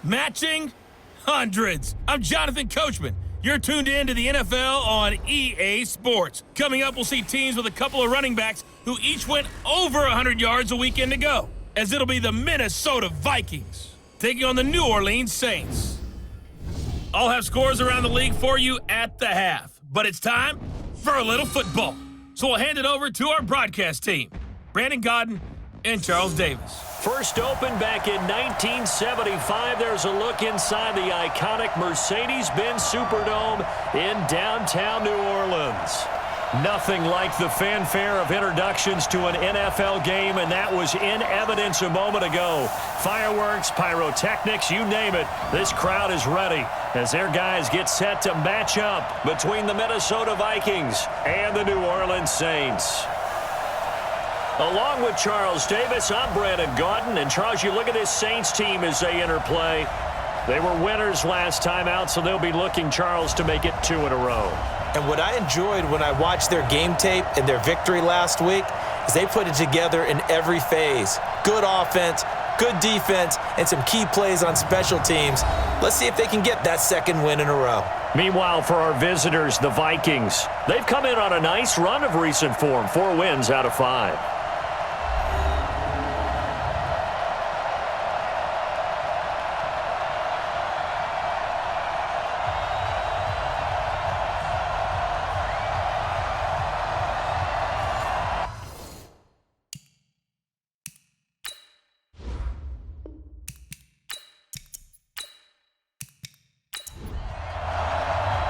Matching hundreds. I'm Jonathan Coachman. You're tuned in to the NFL on EA Sports. Coming up, we'll see teams with a couple of running backs who each went over 100 yards a weekend ago, as it'll be the Minnesota Vikings taking on the New Orleans Saints. I'll have scores around the league for you at the half, but it's time for a little football. So we'll hand it over to our broadcast team, Brandon Godden and Charles Davis. First opened back in 1975. There's a look inside the iconic Mercedes-Benz Superdome in downtown New Orleans. Nothing like the fanfare of introductions to an NFL game, and that was in evidence a moment ago. Fireworks, pyrotechnics, you name it. This crowd is ready as their guys get set to match up between the Minnesota Vikings and the New Orleans Saints. Along with Charles Davis, I'm Brandon Godden. And Charles, you look at this Saints team as they interplay. They were winners last time out, so they'll be looking, Charles, to make it 2 in a row. And what I enjoyed when I watched their game tape and their victory last week is they put it together in every phase. Good offense, good defense, and some key plays on special teams. Let's see if they can get that second win in a row. Meanwhile, for our visitors, the Vikings, they've come in on a nice run of recent form, 4 wins out of 5.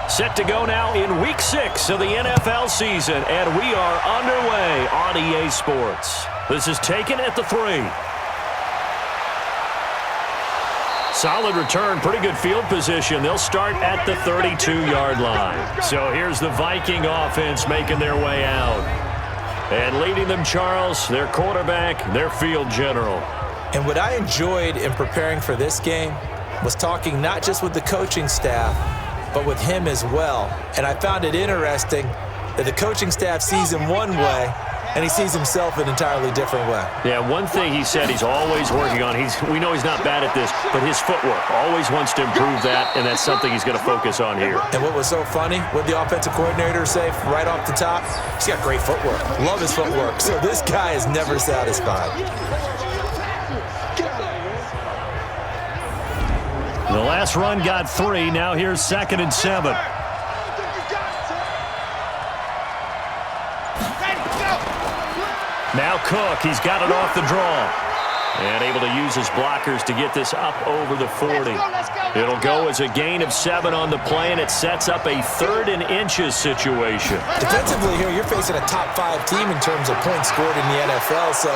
Set to go now in Week 6 of the NFL season, and we are underway on EA Sports. This is taken at the 3. Solid return, pretty good field position. They'll start at the 32-yard line. So here's the Viking offense making their way out. And leading them, Charles, their quarterback, their field general. And what I enjoyed in preparing for this game was talking not just with the coaching staff, but with him as well. And I found it interesting that the coaching staff sees him one way, and he sees himself an entirely different way. Yeah, one thing he said he's always working on, we know he's not bad at this, but his footwork, always wants to improve that, and that's something he's going to focus on here. And what was so funny, what the offensive coordinator say right off the top, he's got great footwork. Love his footwork. So this guy is never satisfied. The last run got 3. Now here's 2nd and 7. Now Cook, he's got it off the draw. And able to use his blockers to get this up over the 40. It'll go as a gain of 7 on the play, and it sets up a 3rd and inches situation. Defensively here, you're facing a top 5 team in terms of points scored in the NFL. So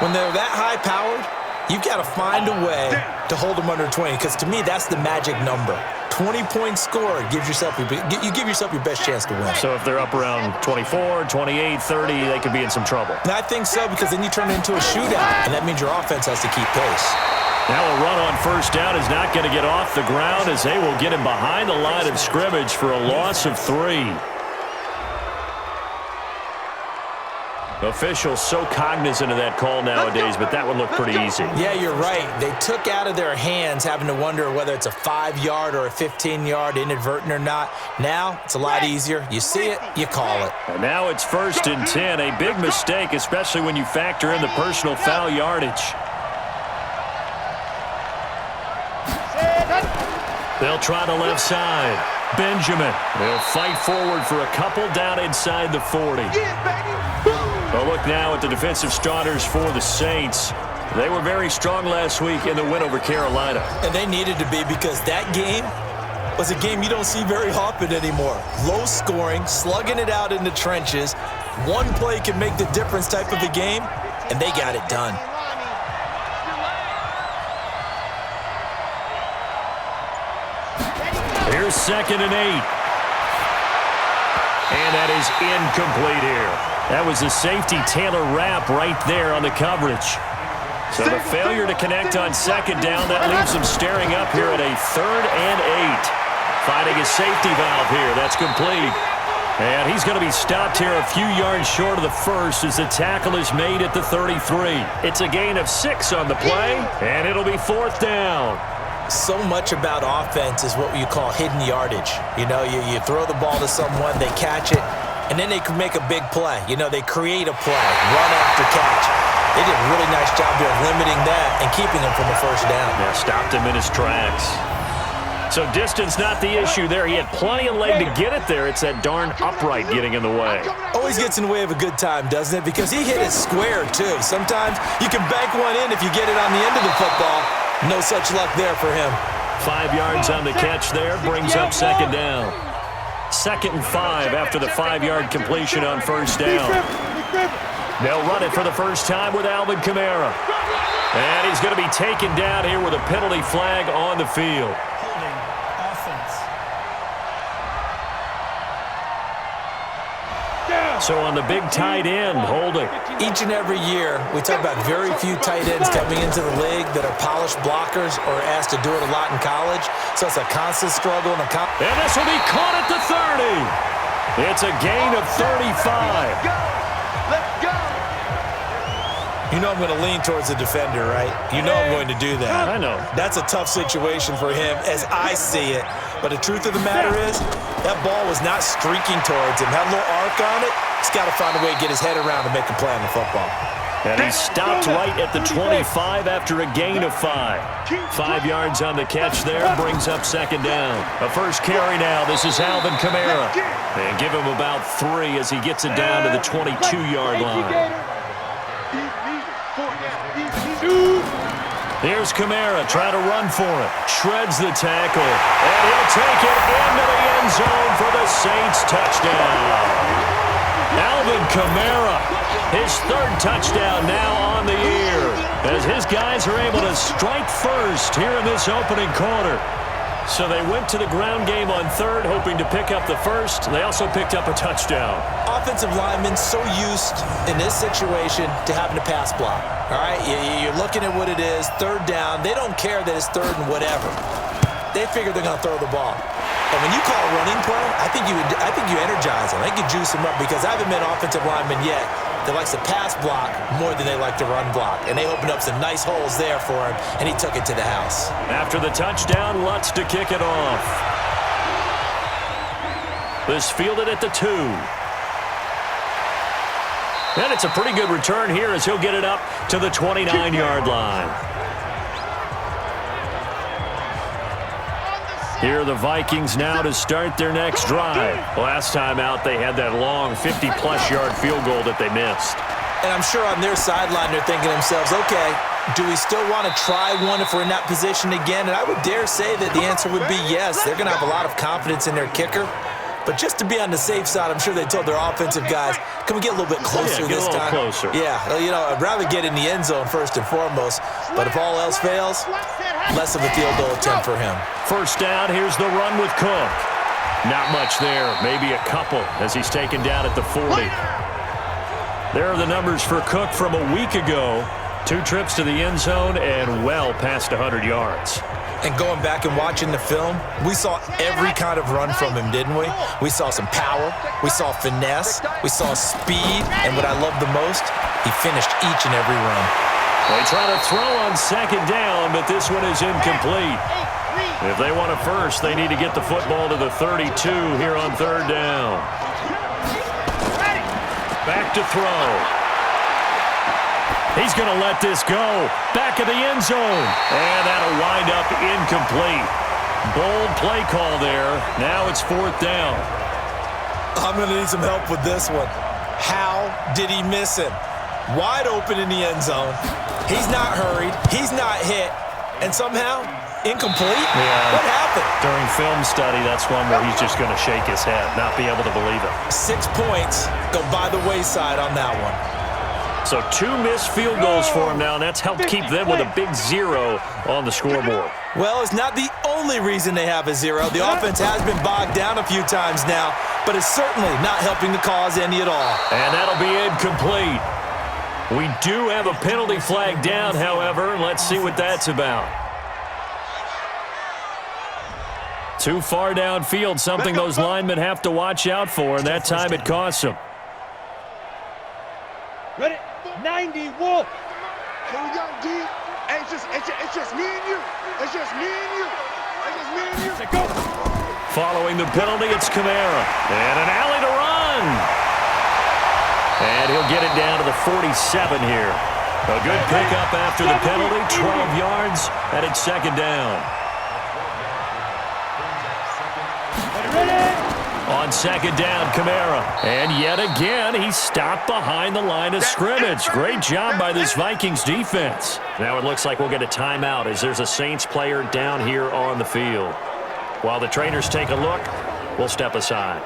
when they're that high-powered, you've got to find a way to hold them under 20, because to me, that's the magic number. 20 points scored gives yourself you give yourself your best chance to win. So if they're up around 24, 28, 30, they could be in some trouble. And I think so, because then you turn it into a shootout, and that means your offense has to keep pace. Now a run on first down is not going to get off the ground, as they will get him behind the line of scrimmage for a loss of 3. Officials so cognizant of that call nowadays, but that would look pretty easy. Yeah, you're right. They took out of their hands having to wonder whether it's a 5-yard or a 15-yard, inadvertent or not. Now it's a lot easier. You see it, you call it. And now it's 1st and 10, a big mistake, especially when you factor in the personal foul yardage. They'll try the left side. Benjamin. They'll fight forward for a couple down inside the 40. Well, look now at the defensive starters for the Saints. They were very strong last week in the win over Carolina. And they needed to be, because that game was a game you don't see very often anymore. Low scoring, slugging it out in the trenches. One play can make the difference type of a game, and they got it done. Here's 2nd and 8. And that is incomplete here. That was a safety Taylor Rapp right there on the coverage. So the failure to connect on 2nd down, that leaves them staring up here at a 3rd and 8. Finding a safety valve here. That's complete. And he's going to be stopped here a few yards short of the 1st as the tackle is made at the 33. It's a gain of 6 on the play, and it'll be 4th down. so much about offense is what you call hidden yardage. You know, you throw the ball to someone, they catch it, and then they can make a big play. You know, they create a play, run after catch. They did a really nice job there of limiting that and keeping him from a first down. Yeah, stopped him in his tracks. So distance not the issue there. He had plenty of leg to get it there. It's that darn upright getting in the way. Always gets in the way of a good time, doesn't it? Because he hit it square, too. Sometimes you can bank one in if you get it on the end of the football. No such luck there for him. 5 yards on the catch there. Brings up second down. 2nd and 5 after the 5-yard completion on first down. They'll run it for the first time with Alvin Kamara. And he's going to be taken down here with a penalty flag on the field. Holding offense. So on the big tight end, holding. Each and every year, we talk about very few tight ends coming into the league that are polished blockers or asked to do it a lot in college. So it's a constant struggle. And this will be caught at the 30. It's a gain of 35. You know I'm going to lean towards the defender, right? You know I'm going to do that. I know. That's a tough situation for him as I see it. But the truth of the matter is, that ball was not streaking towards him. Had a little arc on it. He's got to find a way to get his head around and make a play on the football. And he stopped right at the 25 after a gain of 5. 5 yards on the catch there, brings up second down. A first carry now. This is Alvin Kamara. And give him about 3 as he gets it down to the 22-yard line. Here's Kamara trying to run for it. Shreds the tackle. And he'll take it into the end zone for the Saints touchdown. Alvin Kamara, his 3rd touchdown now on the year, as his guys are able to strike first here in this opening quarter. So they went to the ground game on 3rd, hoping to pick up the first. They also picked up a touchdown. Offensive linemen so used in this situation to having to pass block. All right, you're looking at what it is, 3rd down. They don't care that it's 3rd and whatever. They figure they're going to throw the ball. And when you call a running play, I think you energize them. I think you juice them up because I haven't met an offensive lineman yet that likes to pass block more than they like to run block. And they opened up some nice holes there for him, and he took it to the house. After the touchdown, Lutz to kick it off. This fielded at the 2. And it's a pretty good return here as he'll get it up to the 29-yard line. Here are the Vikings now to start their next drive. Last time out, they had that long 50-plus yard field goal that they missed. And I'm sure on their sideline, they're thinking to themselves, okay, do we still want to try one if we're in that position again? And I would dare say that the answer would be yes. They're going to have a lot of confidence in their kicker. But just to be on the safe side, I'm sure they told their offensive guys, can we get a little bit closer this time? Closer. Yeah, you know, I'd rather get in the end zone first and foremost. But if all else fails, less of a field goal attempt for him. First down, here's the run with Cook. Not much there, maybe a couple as he's taken down at the 40. There are the numbers for Cook from a week ago. 2 trips to the end zone and well past 100 yards. And going back and watching the film, we saw every kind of run from him, didn't we? We saw some power, we saw finesse, we saw speed, and what I love the most, he finished each and every run. They try to throw on second down, but this one is incomplete. If they want a first, they need to get the football to the 32 here on 3rd down. Back to throw. He's going to let this go. Back of the end zone. And that'll wind up incomplete. Bold play call there. Now it's 4th down. I'm going to need some help with this one. How did he miss him? Wide open in the end zone. He's not hurried. He's not hit. And somehow, incomplete? Yeah. What happened? During film study, that's one where he's just going to shake his head, not be able to believe it. 6 points go by the wayside on that one. So 2 missed field goals for him now, and that's helped keep them with a big 0 on the scoreboard. Well, it's not the only reason they have a 0. The offense has been bogged down a few times now, but it's certainly not helping the cause any at all. And that'll be incomplete. We do have a penalty flag down, however, and let's see what that's about. Too far downfield, something those linemen have to watch out for, and that time it costs them. Ready? 91. It's just me and you. It's just me and you. It's just me and you. Go. Following the penalty, it's Kamara. And an alley to run. And he'll get it down to the 47 here. A good pickup after the penalty, 12 yards, and it's second down. On second down, Kamara. And yet again, he stopped behind the line of scrimmage. Great job by this Vikings defense. Now it looks like we'll get a timeout as there's a Saints player down here on the field. While the trainers take a look, we'll step aside.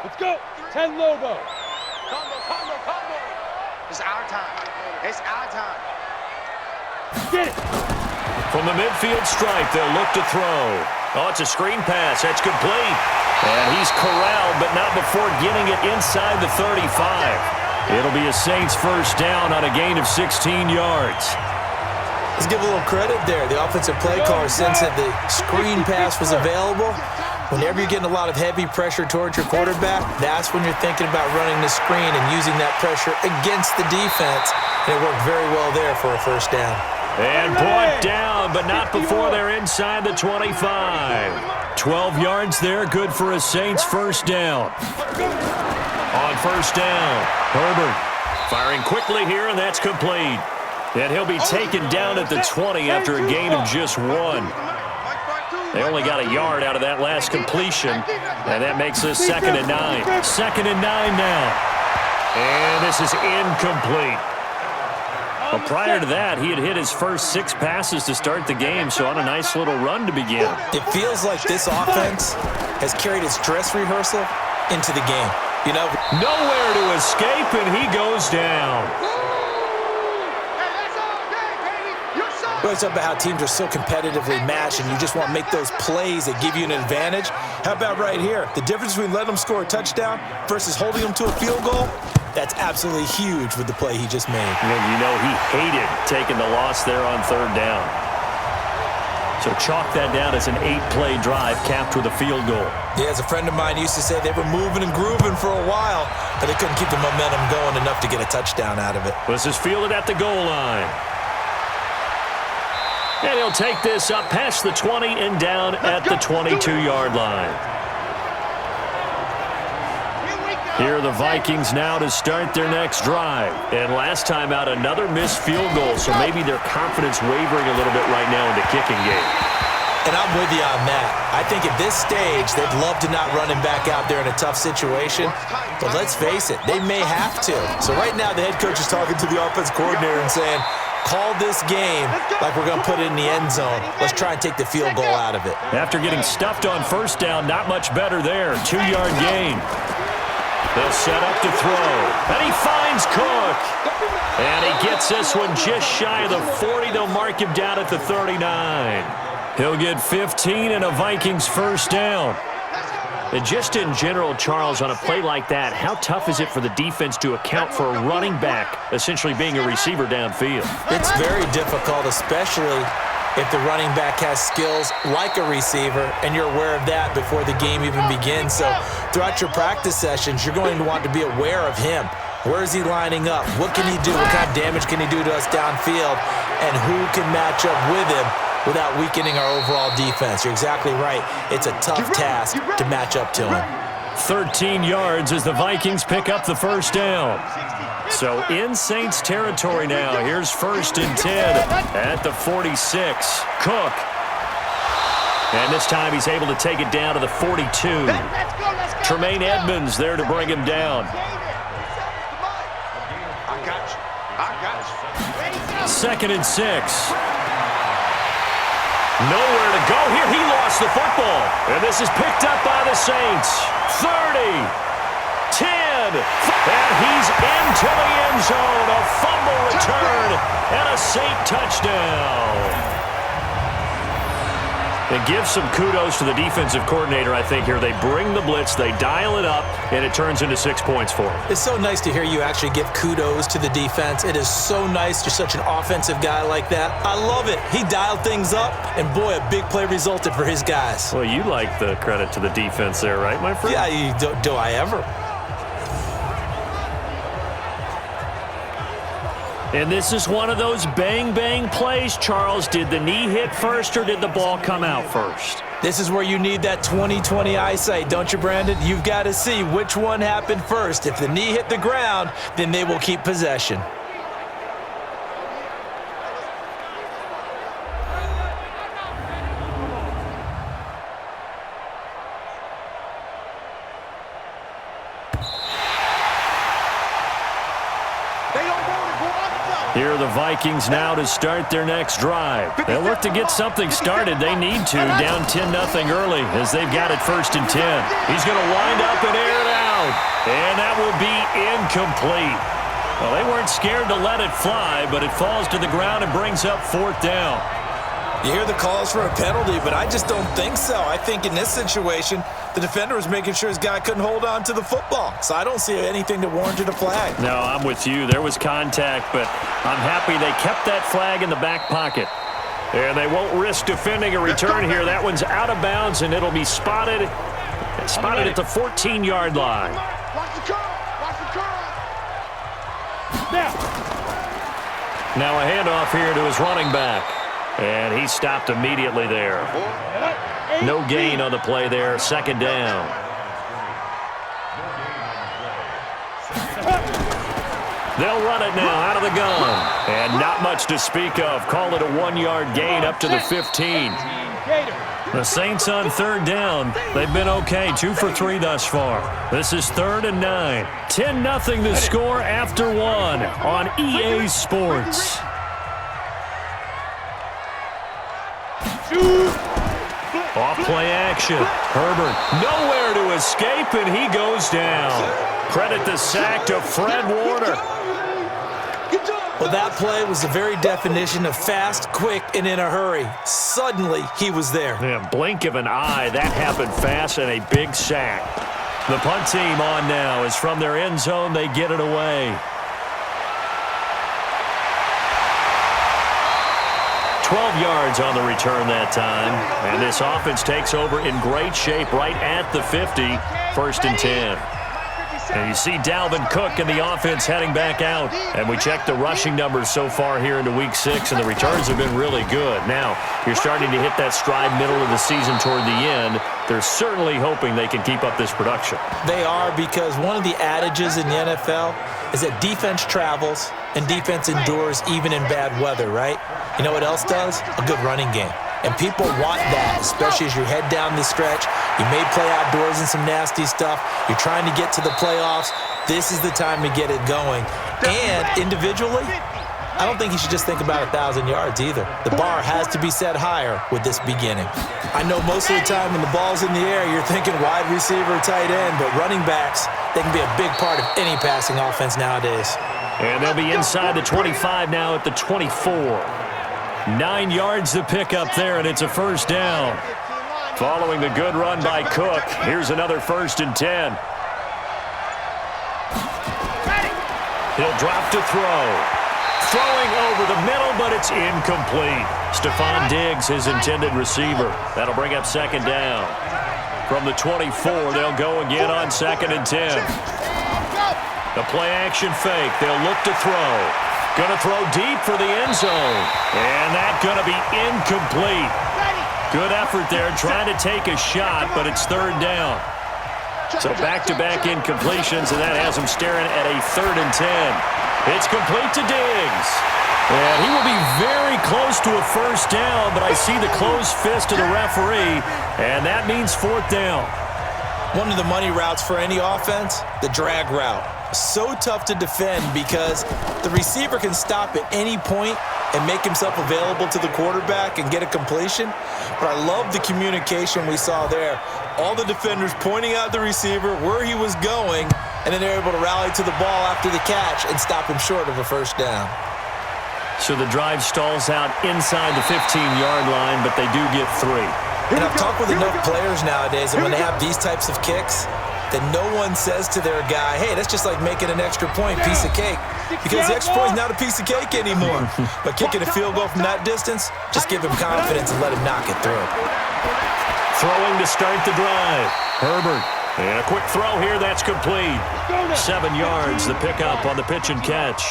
Let's go. 10 logo. Combo. It's our time. It's our time. Get it. From the midfield stripe, they'll look to throw. Oh, it's a screen pass. That's complete. And he's corralled, but not before getting it inside the 35. It'll be a Saints first down on a gain of 16 yards. Let's give a little credit there. The offensive play caller, since that the screen pass was available, whenever you're getting a lot of heavy pressure towards your quarterback, that's when you're thinking about running the screen and using that pressure against the defense. And it worked very well there for a first down. And brought down, but not before they're inside the 25. 12 yards there, good for a Saints first down. On first down, Herbert firing quickly here, and that's complete. And he'll be taken down at the 20 after a gain of just 1. They only got a yard out of that last completion, and that makes us 2nd and 9. 2nd and 9 now. And this is incomplete. Well, prior to that, he had hit his first 6 passes to start the game, so on a nice little run to begin. It feels like this offense has carried its dress rehearsal into the game. You know, nowhere to escape, and he goes down. We always talk about how teams are so competitively matched and you just want to make those plays that give you an advantage. How about right here? The difference between letting them score a touchdown versus holding them to a field goal, that's absolutely huge with the play he just made. And you know he hated taking the loss there on third down. So chalk that down as an 8-play drive capped with a field goal. Yeah, as a friend of mine used to say, they were moving and grooving for a while, but they couldn't keep the momentum going enough to get a touchdown out of it. This is fielded at the goal line. And he'll take this up past the 20 and down at the 22-yard line. Here are the Vikings now to start their next drive. And last time out, another missed field goal, so maybe their confidence wavering a little bit right now in the kicking game. And I'm with you on that. I think at this stage, they'd love to not run him back out there in a tough situation. But let's face it, they may have to. So right now, the head coach is talking to the offense coordinator and saying, call this game like we're going to put it in the end zone. Let's try and take the field goal out of it. After getting stuffed on first down, not much better there. 2-yard gain. They'll set up to throw. And he finds Cook. And he gets this one just shy of the 40. They'll mark him down at the 39. He'll get 15 and a Vikings first down. And just in general, Charles, on a play like that, how tough is it for the defense to account for a running back essentially being a receiver downfield? It's very difficult, especially if the running back has skills like a receiver, and you're aware of that before the game even begins. So throughout your practice sessions, you're going to want to be aware of him. Where is he lining up? What can he do? What kind of damage can he do to us downfield? And who can match up with him without weakening our overall defense? You're exactly right. It's a tough task to match up to him. 13 yards as the Vikings pick up the first down. So in Saints territory now. Here's 1st and 10 at the 46. Cook. And this time he's able to take it down to the 42. Tremaine Edmonds there to bring him down. 2nd and 6. Nowhere to go here. He lost the football. And this is picked up by the Saints. 30, 10, and he's into the end zone. A fumble return and a Saint touchdown. And give some kudos to the defensive coordinator, I think, here. They bring the blitz, they dial it up, and it turns into 6 points for them. It's so nice to hear you actually give kudos to the defense. It is so nice. You're such an offensive guy like that. I love it. He dialed things up, and boy, a big play resulted for his guys. Well, you like the credit to the defense there, right, my friend? Yeah, do I ever? And this is one of those bang-bang plays, Charles. Did the knee hit first or did the ball come out first? This is where you need that 20/20 eyesight, don't you, Brandon? You've got to see which one happened first. If the knee hit the ground, then they will keep possession. Here are the Vikings now to start their next drive. They'll look to get something started. They need to, down 10-0 early as they've got it 1st and 10. He's going to wind up and air it out. And that will be incomplete. Well, they weren't scared to let it fly, but it falls to the ground and brings up 4th down. You hear the calls for a penalty, but I just don't think so. I think in this situation, the defender was making sure his guy couldn't hold on to the football. So I don't see anything that warranted a flag. No, I'm with you. There was contact, but I'm happy they kept that flag in the back pocket. And they won't risk defending a return here. That one's out of bounds, and it'll be spotted at the 14-yard line. Watch the curl. Watch the curl. Now a handoff here to his running back. And he stopped immediately there. No gain on the play there. 2nd down. They'll run it now out of the gun. And not much to speak of. Call it a 1-yard gain up to the 15. The Saints on 3rd down. They've been okay. 2 for 3 thus far. This is 3rd and 9. 10-0 the score after 1 on EA Sports. Off play action. Herbert nowhere to escape, and he goes down. Credit the sack to Fred Warner. Well, that play was the very definition of fast, quick, and in a hurry. Suddenly, he was there. Yeah, blink of an eye. That happened fast, and a big sack. The punt team on now is from their end zone. They get it away. 12 yards on the return that time. And this offense takes over in great shape right at the 50. 1st and 10. And you see Dalvin Cook and the offense heading back out. And we check the rushing numbers so far here into Week 6, and the returns have been really good. Now, you're starting to hit that stride middle of the season toward the end. They're certainly hoping they can keep up this production. They are, because one of the adages in the NFL is that defense travels and defense endures even in bad weather, right? You know what else does? A good running game. And people want that, especially as you head down the stretch. You may play outdoors in some nasty stuff. You're trying to get to the playoffs. This is the time to get it going. And individually, I don't think you should just think about 1,000 yards either. The bar has to be set higher with this beginning. I know most of the time when the ball's in the air, you're thinking wide receiver, tight end, but running backs, they can be a big part of any passing offense nowadays. And they'll be inside the 25 now at the 24. 9 yards to pick up there, and it's a 1st down. Following the good run by Cook, here's another 1st and 10. He'll drop to throw. Throwing over the middle, but it's incomplete. Stephon Diggs, his intended receiver. That'll bring up 2nd down. From the 24, they'll go again on 2nd and 10. The play action fake. They'll look to throw. Going to throw deep for the end zone. And that's going to be incomplete. Good effort there trying to take a shot, but it's 3rd down. So back-to-back incompletions, and that has him staring at a 3rd and 10. It's complete to Diggs. And he will be very close to a 1st down, but I see the closed fist of the referee, and that means 4th down. One of the money routes for any offense, the drag route. So tough to defend because the receiver can stop at any point and make himself available to the quarterback and get a completion. But I love the communication we saw there. All the defenders pointing out the receiver, where he was going, and then they're able to rally to the ball after the catch and stop him short of a 1st down. So the drive stalls out inside the 15-yard line, but they do get 3. And I've talked with enough players nowadays, and when they have these types of kicks, that no one says to their guy, hey, that's just like making an extra point, piece of cake. Because the extra point is not a piece of cake anymore. But kicking a field goal from that distance, just give him confidence and let him knock it through. Throwing to start the drive. Herbert. And a quick throw here, that's complete. 7 yards, the pickup on the pitch and catch.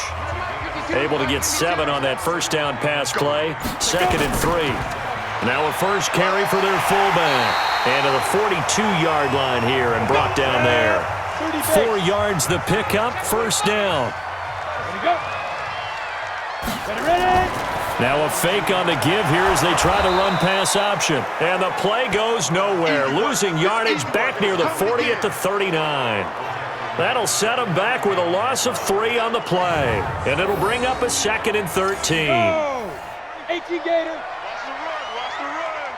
Able to get 7 on that first down pass play. 2nd and 3. Now a first carry for their fullback. And to the 42-yard line here and brought down there. 4 yards the pickup, first down. Ready, go. Ready. Now a fake on the give here as they try the run-pass option. And the play goes nowhere. Losing yardage back near the 40 at the 39. That'll set them back with a loss of 3 on the play. And it'll bring up a 2nd and 13. Go. 18 Gator. Watch the run.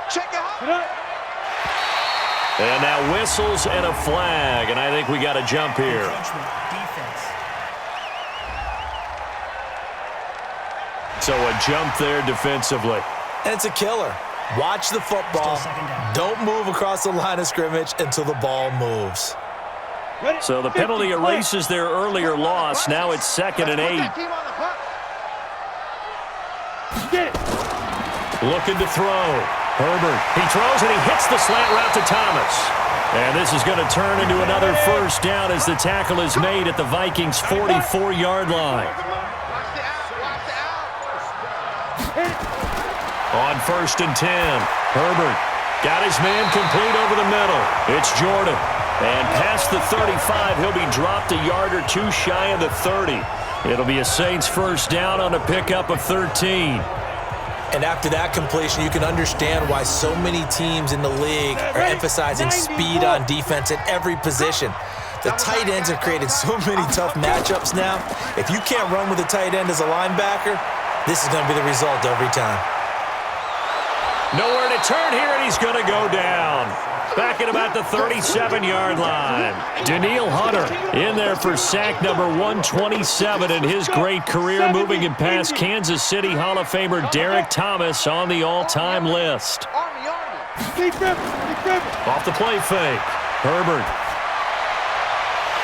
Check it out. Get up. And now whistles and a flag. And I think we got a jump here. So a jump there defensively. And it's a killer. Watch the football. Don't move across the line of scrimmage until the ball moves. Ready. So the penalty 50, erases their earlier loss. Now it's 2nd and 8. Get it. Looking to throw. Herbert. He throws and he hits the slant route to Thomas. And this is going to turn into another first down as the tackle is made at the Vikings' 44-yard line. On 1st and 10, Herbert got his man complete over the middle. It's Jordan. And past the 35, he'll be dropped a yard or 2 shy of the 30. It'll be a Saints first down on a pickup of 13. And after that completion, you can understand why so many teams in the league are emphasizing speed on defense at every position. The tight ends have created so many tough matchups now. If you can't run with a tight end as a linebacker, this is going to be the result every time. Nowhere to turn here, and he's going to go down. Back at about the 37-yard line. Danielle Hunter in there for sack number 127 in his great career, moving him past Kansas City Hall of Famer Derek Thomas on the all-time list. Off the play fake. Herbert.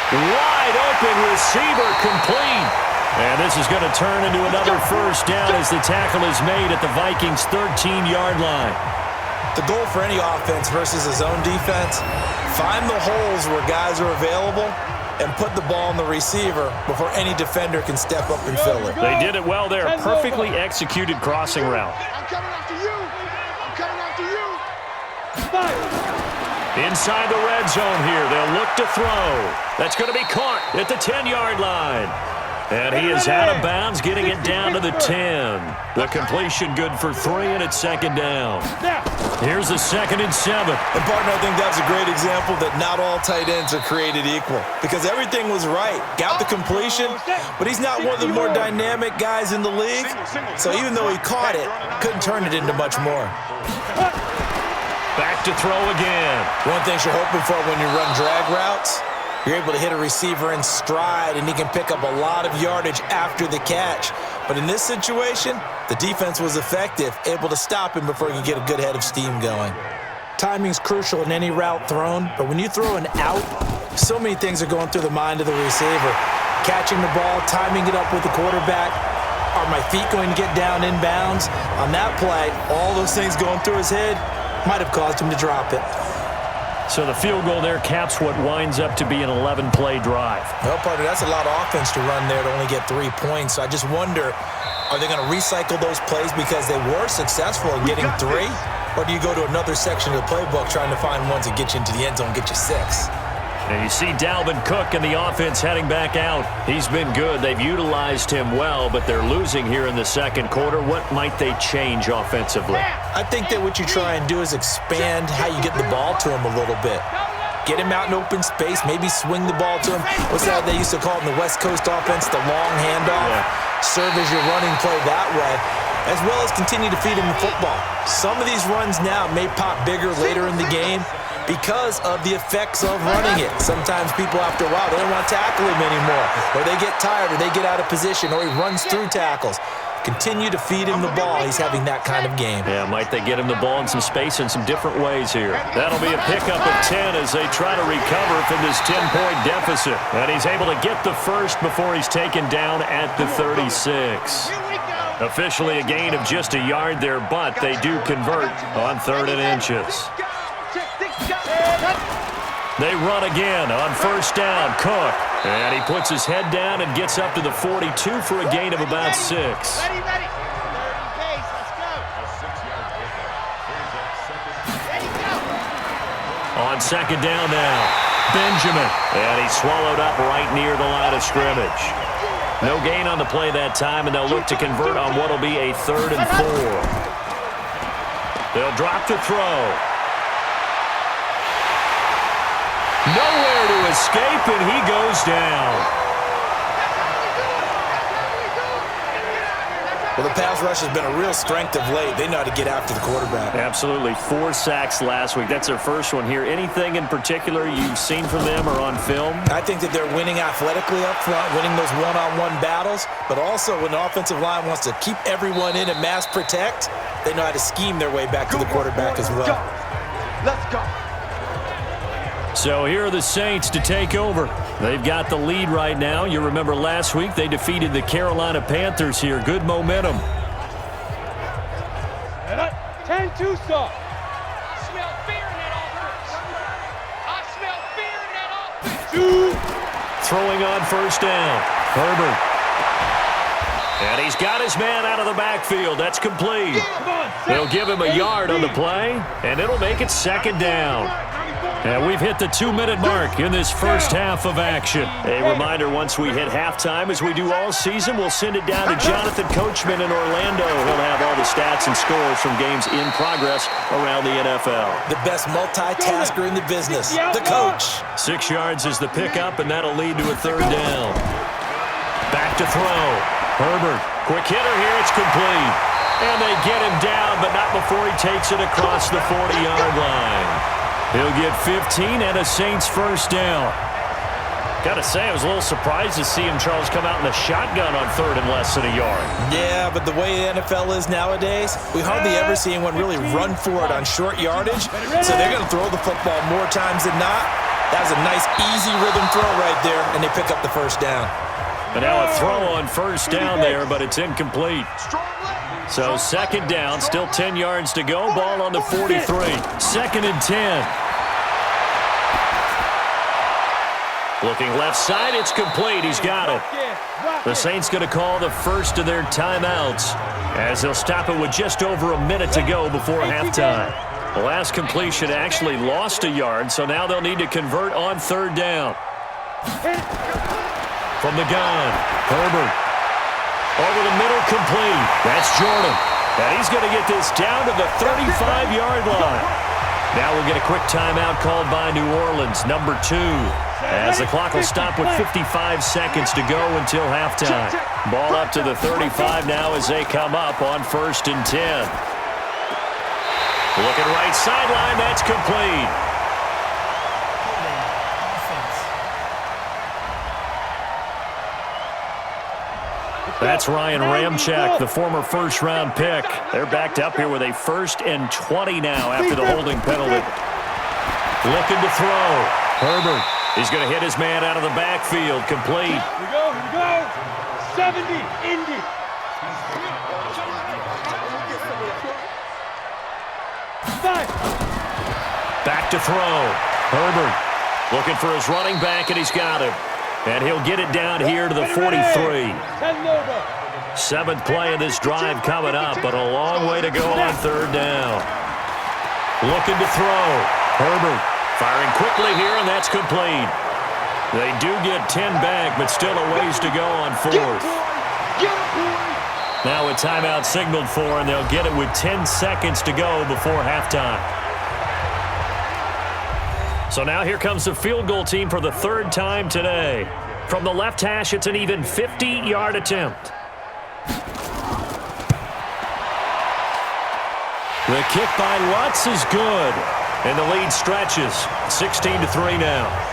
Wide open receiver complete. And this is going to turn into another first down as the tackle is made at the Vikings' 13-yard line. The goal for any offense versus a zone defense, find the holes where guys are available and put the ball on the receiver before any defender can step up and fill it. They did it well there. Perfectly executed crossing route. I'm coming after you. I'm coming after you. Inside the red zone here. They'll look to throw. That's going to be caught at the 10-yard line. And he is out of bounds, getting it down to the 10. The completion good for 3, and it's 2nd down. Here's the 2nd and 7. And, partner, I think that's a great example that not all tight ends are created equal because everything was right. Got the completion, but he's not one of the more dynamic guys in the league. So even though he caught it, couldn't turn it into much more. Back to throw again. One thing you're hoping for when you run drag routes, you're able to hit a receiver in stride, and he can pick up a lot of yardage after the catch. But in this situation, the defense was effective, able to stop him before he could get a good head of steam going. Timing's crucial in any route thrown, but when you throw an out, so many things are going through the mind of the receiver. Catching the ball, timing it up with the quarterback. Are my feet going to get down in bounds? On that play, all those things going through his head might have caused him to drop it. So the field goal there caps what winds up to be an 11-play drive. Well, partner, that's a lot of offense to run there to only get 3 points. So I just wonder, are they going to recycle those plays because they were successful in getting 3? Or do you go to another section of the playbook trying to find ones that get you into the end zone and get you 6? And you see Dalvin Cook and the offense heading back out. He's been good. They've utilized him well, but they're losing here in the 2nd quarter. What might they change offensively? I think that what you try and do is expand how you get the ball to him a little bit. Get him out in open space, maybe swing the ball to him. What's that they used to call it in the West Coast offense, the long handoff? Yeah. Serve as your running play that way, as well as continue to feed him the football. Some of these runs now may pop bigger later in the game because of the effects of running it. Sometimes people, after a while, they don't want to tackle him anymore, or they get tired, or they get out of position, or he runs through tackles. Continue to feed him the ball. He's having that kind of game. Yeah, might they get him the ball in some space in some different ways here. That'll be a pickup of 10 as they try to recover from this 10-point deficit. And he's able to get the first before he's taken down at the 36. Officially a gain of just a yard there, but they do convert on 3rd and inches. They run again on 1st down. Cook And he puts his head down and gets up to the 42 for a gain of about 6. Ready, ready. Third and pace. Let's go. Ready, go. On second down now, Benjamin. And he's swallowed up right near the line of scrimmage. No gain on the play that time, and they'll look to convert on what will be a 3rd and 4. They'll drop to throw. Nowhere to escape, and he goes down. Well, the pass rush has been a real strength of late. They know how to get after the quarterback. Absolutely. 4 sacks last week. That's their first one here. Anything in particular you've seen from them or on film? I think that they're winning athletically up front, winning those one-on-one battles, but also when the offensive line wants to keep everyone in and mass protect, they know how to scheme their way back to the quarterback as well. Let's go. So here are the Saints to take over. They've got the lead right now. You remember last week they defeated the Carolina Panthers here. Good momentum. 10-2 stop. I smell fear in that offense. I smell fear in that offense. 2. Throwing on first down. Herbert. And he's got his man out of the backfield. That's complete. They'll give him a yard on the play, and it'll make it second down. And we've hit the 2-minute mark in this first half of action. A reminder, once we hit halftime, as we do all season, we'll send it down to Jonathan Coachman in Orlando. He'll have all the stats and scores from games in progress around the NFL. The best multitasker in the business, the coach. 6 yards is the pickup, and that'll lead to a 3rd down. Back to throw. Herbert, quick hitter here, it's complete. And they get him down, but not before he takes it across the 40-yard line. He'll get 15 and a Saints first down. Got to say, I was a little surprised to see him, Charles, come out in the shotgun on 3rd and less than a yard. Yeah, but the way the NFL is nowadays, we hardly ever see anyone really run for it on short yardage. So they're going to throw the football more times than not. That was a nice, easy rhythm throw right there, and they pick up the first down. And now a throw on first down there, but it's incomplete. So second down, still 10 yards to go. Ball on the 43. 2nd and 10. Looking left side, it's complete. He's got it. The Saints going to call the first of their timeouts as they'll stop it with just over a minute to go before halftime. The last completion actually lost a yard, so now they'll need to convert on 3rd down. From the gun, Herbert. Over the middle, complete. That's Jordan. And he's going to get this down to the 35-yard line. Now we'll get a quick timeout called by New Orleans, number 2. As the clock will stop with 55 seconds to go until halftime. Ball up to the 35 now as they come up on 1st and 10. Looking right sideline, that's complete. That's Ryan Ramczyk, the former first-round pick. They're backed up here with a 1st and 20 now after the holding penalty. Looking to throw. Herbert. He's going to hit his man out of the backfield. Complete. Here we go. 70, Indy. Back to throw. Herbert looking for his running back, and he's got him. And he'll get it down here to the 43. 7th play of this drive coming up, but a long way to go on 3rd down. Looking to throw. Herbert firing quickly here, and that's complete. They do get 10 back, but still a ways to go on 4th. Now a timeout signaled for, and they'll get it with 10 seconds to go before halftime. So now here comes the field goal team for the 3rd time today. From the left hash, it's an even 50-yard attempt. The kick by Lutz is good, and the lead stretches. 16-3 now.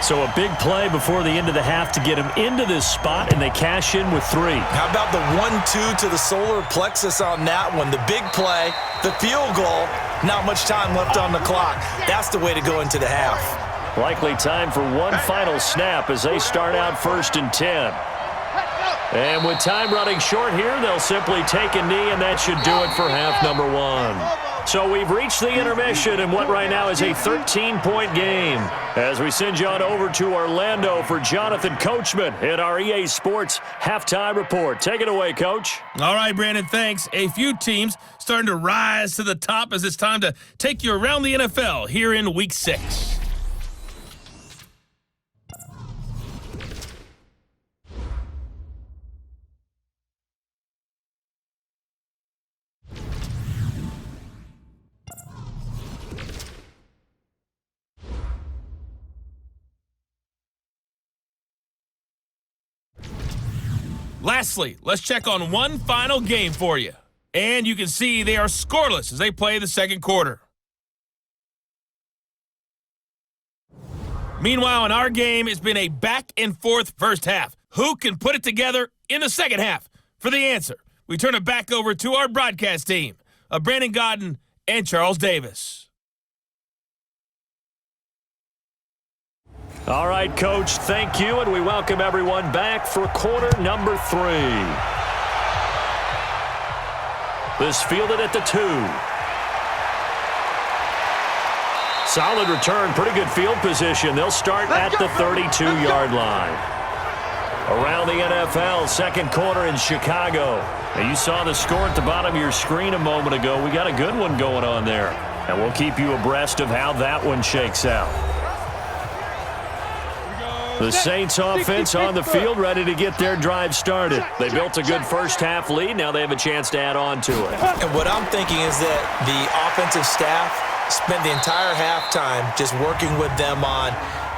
So a big play before the end of the half to get him into this spot, and they cash in with 3. How about the 1-2 to the solar plexus on that one? The big play, the field goal, not much time left on the clock. That's the way to go into the half. Likely time for one final snap as they start out 1st and 10. And with time running short here, they'll simply take a knee, and that should do it for half number 1. So we've reached the intermission in what right now is a 13-point game. As we send you on over to Orlando for Jonathan Coachman in our EA Sports Halftime Report. Take it away, Coach. All right, Brandon, thanks. A few teams starting to rise to the top as it's time to take you around the NFL here in Week 6. Lastly, let's check on one final game for you. And you can see they are scoreless as they play the second quarter. Meanwhile, in our game, it's been a back-and-forth first half. Who can put it together in the second half? For the answer, we turn it back over to our broadcast team of Brandon Godden and Charles Davis. All right, Coach, thank you, and we welcome everyone back for quarter number 3. This fielded at the 2. Solid return, pretty good field position. They'll start at the 32-yard line. Around the NFL, second quarter in Chicago. Now, you saw the score at the bottom of your screen a moment ago. We got a good one going on there, and we'll keep you abreast of how that one shakes out. The Saints offense on the field, ready to get their drive started. They built a good first-half lead. Now they have a chance to add on to it. And what I'm thinking is that the offensive staff spent the entire halftime just working with them on,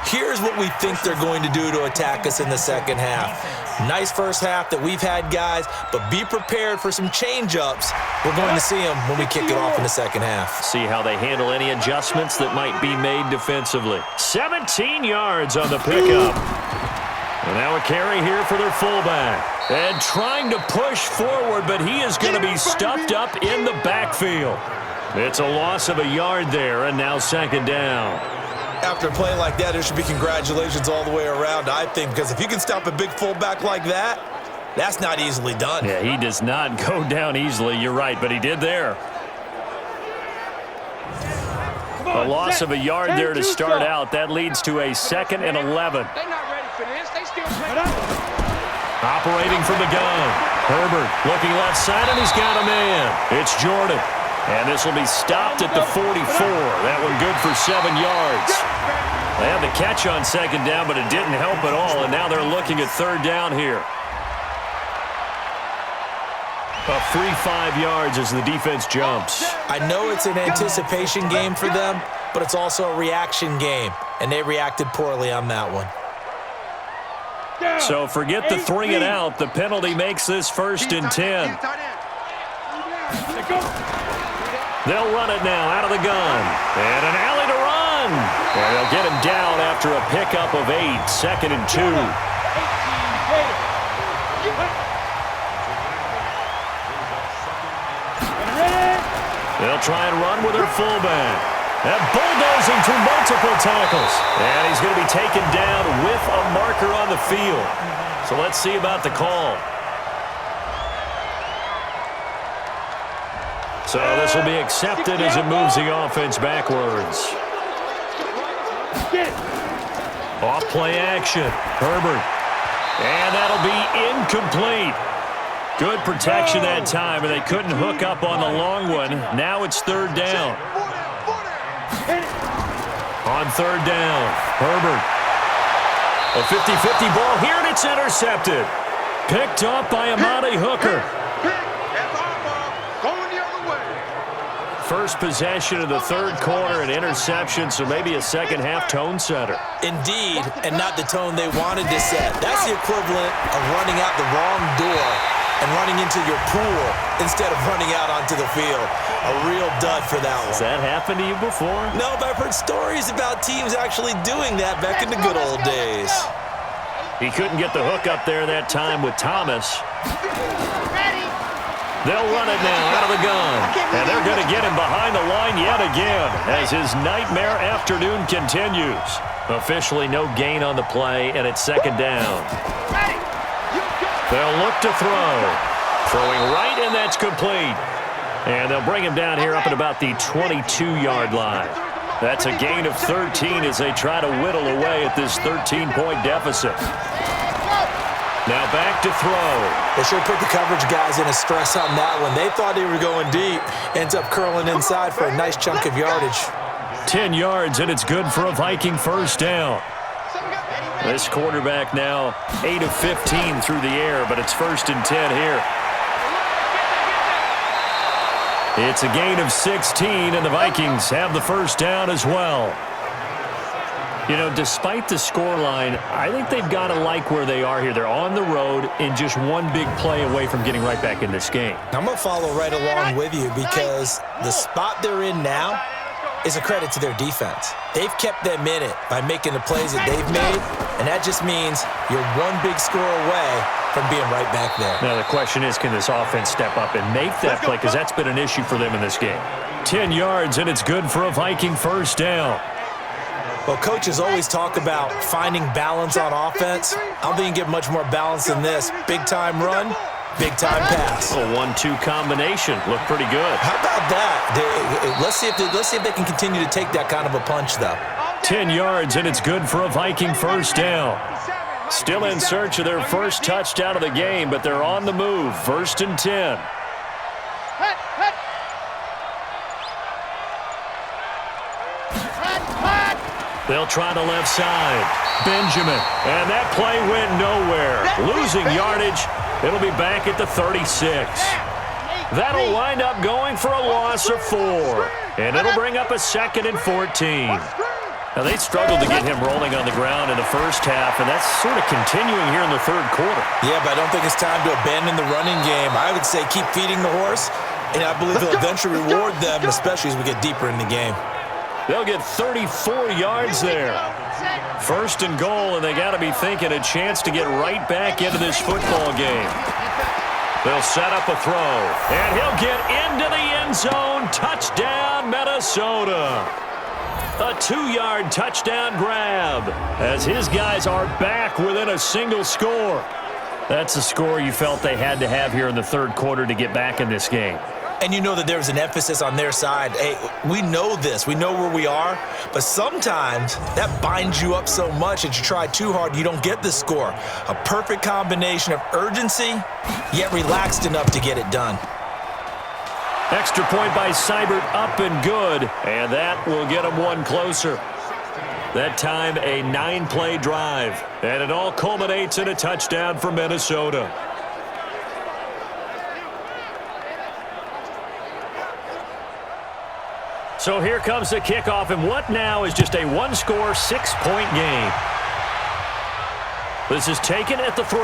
here's what we think they're going to do to attack us in the second half. Nice first half that we've had, guys, but be prepared for some change-ups. We're going to see them when we kick it off in the second half. See how they handle any adjustments that might be made defensively. 17 yards on the pickup. And now a carry here for their fullback. And trying to push forward, but he is going to be stuffed up in the backfield. It's a loss of a yard there, and now second down. After a play like that, there should be congratulations all the way around, I think, because if you can stop a big fullback like that, that's not easily done. Yeah, he does not go down easily. You're right, but he did there. A loss of a yard there to start out. That leads to a 2nd and 11. They're not ready for this. They still play. Operating from the gun. Herbert looking left side, and he's got a man. It's Jordan. And this will be stopped at the 44. That one good for 7 yards. They had the catch on second down, but it didn't help at all, and now they're looking at third down here. A free 5 yards as the defense jumps. I know it's an anticipation game for them, but it's also a reaction game, and they reacted poorly on that one. So forget the 3 and out. The penalty makes this 1st and 10. They'll run it now out of the gun. And an alley to run. And they'll get him down after a pickup of 8. 2nd and 2. They'll try and run with their fullback. And bulldozing through multiple tackles. And he's going to be taken down with a marker on the field. So let's see about the call. So this will be accepted as it moves the offense backwards. Off play action. Herbert. And that'll be incomplete. Good protection that time, and they couldn't hook up on the long one. Now it's third down. On third down, Herbert. A 50-50 ball here, and it's intercepted. Picked up by Amani Hooker. First possession of the third quarter, an interception, so maybe a second-half tone setter. Indeed, and not the tone they wanted to set. That's the equivalent of running out the wrong door and running into your pool instead of running out onto the field. A real dud for that one. Has that happened to you before? No, but I've heard stories about teams actually doing that back in the good old days. He couldn't get the hook up there that time with Thomas. They'll run it now out of the gun. And they're going to get him behind the line yet again as his nightmare afternoon continues. Officially no gain on the play, and it's second down. They'll look to throw. Throwing right, and that's complete. And they'll bring him down here up at about the 22-yard line. That's a gain of 13 as they try to whittle away at this 13-point deficit. Now back to throw. They sure put the coverage guys in a stress on that one. They thought they were going deep. Ends up curling inside for a nice chunk of yardage. 10 yards, and it's good for a Viking first down. This quarterback now 8 of 15 through the air, but it's 1st and 10 here. It's a gain of 16, and the Vikings have the first down as well. You know, despite the scoreline, I think they've got to like where they are here. They're on the road and just one big play away from getting right back in this game. I'm going to follow right along with you because the spot they're in now is a credit to their defense. They've kept them in it by making the plays that they've made, and that just means you're one big score away from being right back there. Now the question is, can this offense step up and make that play? Because that's been an issue for them in this game. 10 yards, and it's good for a Viking first down. Well, coaches always talk about finding balance on offense. I don't think you can get much more balance than this. Big-time run, big-time pass. A 1-2 combination. Looked pretty good. How about that? Let's see if they can continue to take that kind of a punch, though. 10 yards, and it's good for a Viking first down. Still in search of their first touchdown of the game, but they're on the move. 1st and 10. They'll try the left side. Benjamin. And that play went nowhere. Losing yardage. It'll be back at the 36. That'll wind up going for a loss of 4. And it'll bring up a 2nd and 14. Now, they struggled to get him rolling on the ground in the first half, and that's sort of continuing here in the third quarter. Yeah, but I don't think it's time to abandon the running game. I would say keep feeding the horse, and I believe they'll eventually reward them, especially as we get deeper in the game. They'll get 34 yards there. 1st and goal, and they got to be thinking a chance to get right back into this football game. They'll set up a throw, and he'll get into the end zone. Touchdown, Minnesota. A 2-yard touchdown grab as his guys are back within a single score. That's a score you felt they had to have here in the third quarter to get back in this game. And you know that there's an emphasis on their side. Hey, we know this. We know where we are. But sometimes that binds you up so much that you try too hard, you don't get the score. A perfect combination of urgency, yet relaxed enough to get it done. Extra point by Seibert, up and good. And that will get them one closer. That time a 9-play drive. And it all culminates in a touchdown for Minnesota. So here comes the kickoff, and what now is just a 1-score, 6-point game. This is taken at the 3.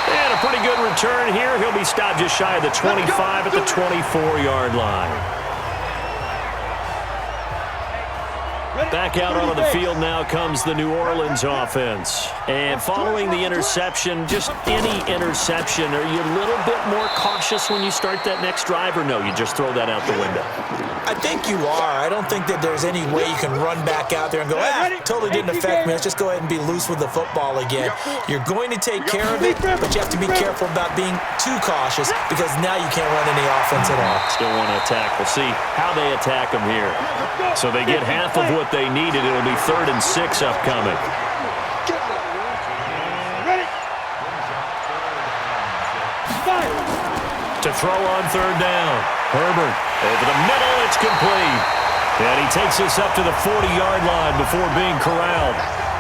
And a pretty good return here. He'll be stopped just shy of the 25 at the 24-yard line. Back out onto the field now comes the New Orleans offense. And following the interception, just any interception, are you a little bit more cautious when you start that next drive, or no, you just throw that out the window? I think you are. I don't think that there's any way you can run back out there and go, totally didn't affect me. Let's just go ahead and be loose with the football again. You're going to take care of it, but you have to be careful about being too cautious because now you can't run any offense at all. Still want to attack. We'll see how they attack them here. So they get half of what they needed. It'll be 3rd and 6 upcoming. To throw on 3rd down. Herbert over the middle. It's complete. And he takes us up to the 40-yard line before being corralled.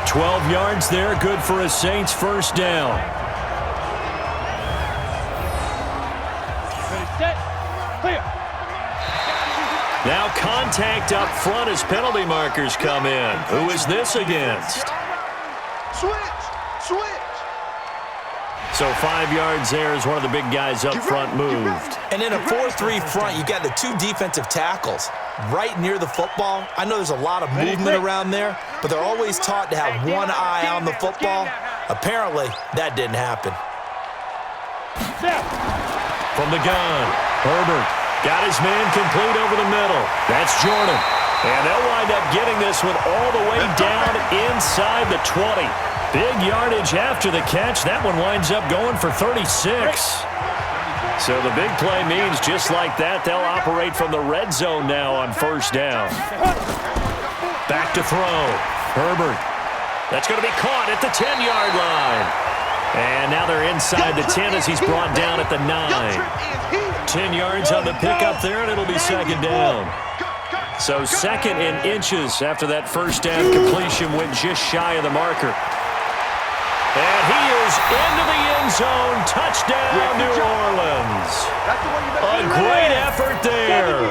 12 yards there. Good for a Saints first down. Ready, set, clear. Now contact up front as penalty markers come in. Who is this against? Switch. So 5 yards there as one of the big guys up front moved. And in a 4-3 front, you got the two defensive tackles right near the football. I know there's a lot of movement around there, but they're always taught to have one eye on the football. Apparently, that didn't happen. From the gun, Herbert got his man complete over the middle. That's Jordan. And they'll wind up getting this one all the way down inside the 20. Big yardage after the catch. That one winds up going for 36. So the big play means just like that, they'll operate from the red zone now on first down. Back to throw. Herbert. That's going to be caught at the 10-yard line. And now they're inside the 10 as he's brought down at the 9. 10 yards on the pickup there, and it'll be second down. So second in inches after that first down completion went just shy of the marker. And he is into the end zone. Touchdown, New Orleans. A great effort there.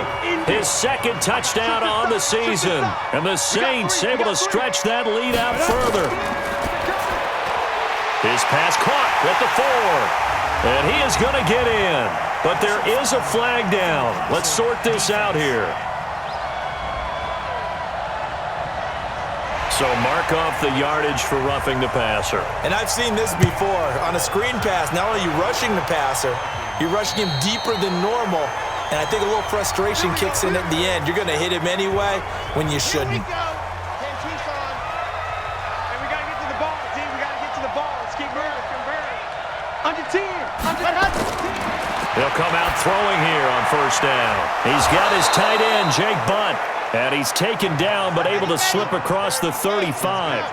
His second touchdown on the season. And the Saints able to stretch that lead out further. His pass caught at the 4. And he is going to get in. But there is a flag down. Let's sort this out here. So mark off the yardage for roughing the passer. And I've seen this before. On a screen pass, not only are you rushing the passer, you're rushing him deeper than normal. And I think a little frustration kicks in at the end. You're going to hit him anyway when you shouldn't. And we got to get to the ball, team. We got to get to the ball. Let's keep moving. Under 10. Under 10. He'll come out throwing here on first down. He's got his tight end, Jake Butt. And he's taken down but able to slip across the 35.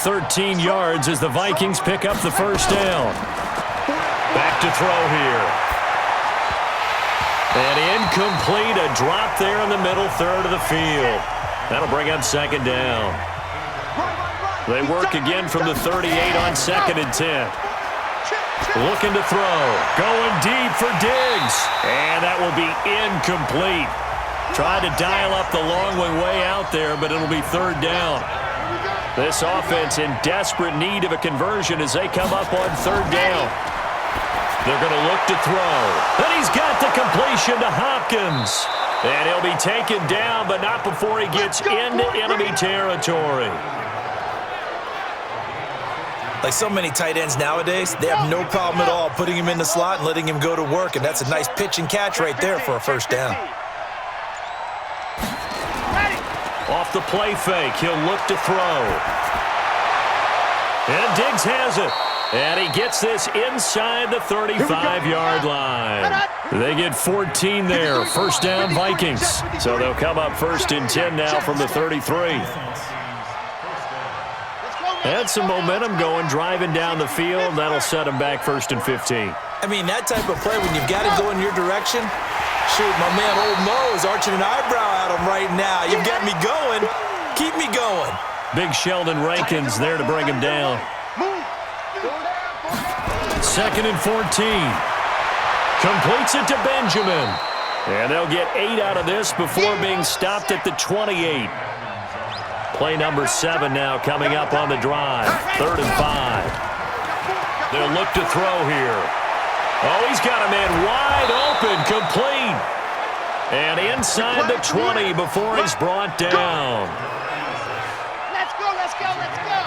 13 yards as the Vikings pick up the first down. Back to throw here. And incomplete, a drop there in the middle third of the field. That'll bring up second down. They work again from the 38 on second and 10. Looking to throw. Going deep for Diggs. And that will be incomplete. Tried to dial up the long way out there, but it'll be third down. This offense in desperate need of a conversion as they come up on third down. They're going to look to throw. And he's got the completion to Hopkins. And he'll be taken down, but not before he gets into enemy territory. Like so many tight ends nowadays, they have no problem at all putting him in the slot and letting him go to work. And that's a nice pitch and catch right there for a first down. Off the play fake, he'll look to throw. And Diggs has it. And he gets this inside the 35-yard line. They get 14 there. First down, Vikings. So they'll come up first and 10 now from the 33. Had some momentum going, driving down the field. That'll set them back first and 15. I mean, that type of play, when you've got to go in your direction, shoot, my man Old Mo is arching an eyebrow at him right now. You've got me going. Keep me going. Big Sheldon Rankins there to bring him down. Second and 14. Completes it to Benjamin. And they'll get 8 out of this before being stopped at the 28. Play number 7 now coming up on the drive. Third and 5. They'll look to throw here. Oh, he's got a man wide open, complete. And inside the 20 before he's brought down. Let's go, let's go, let's go.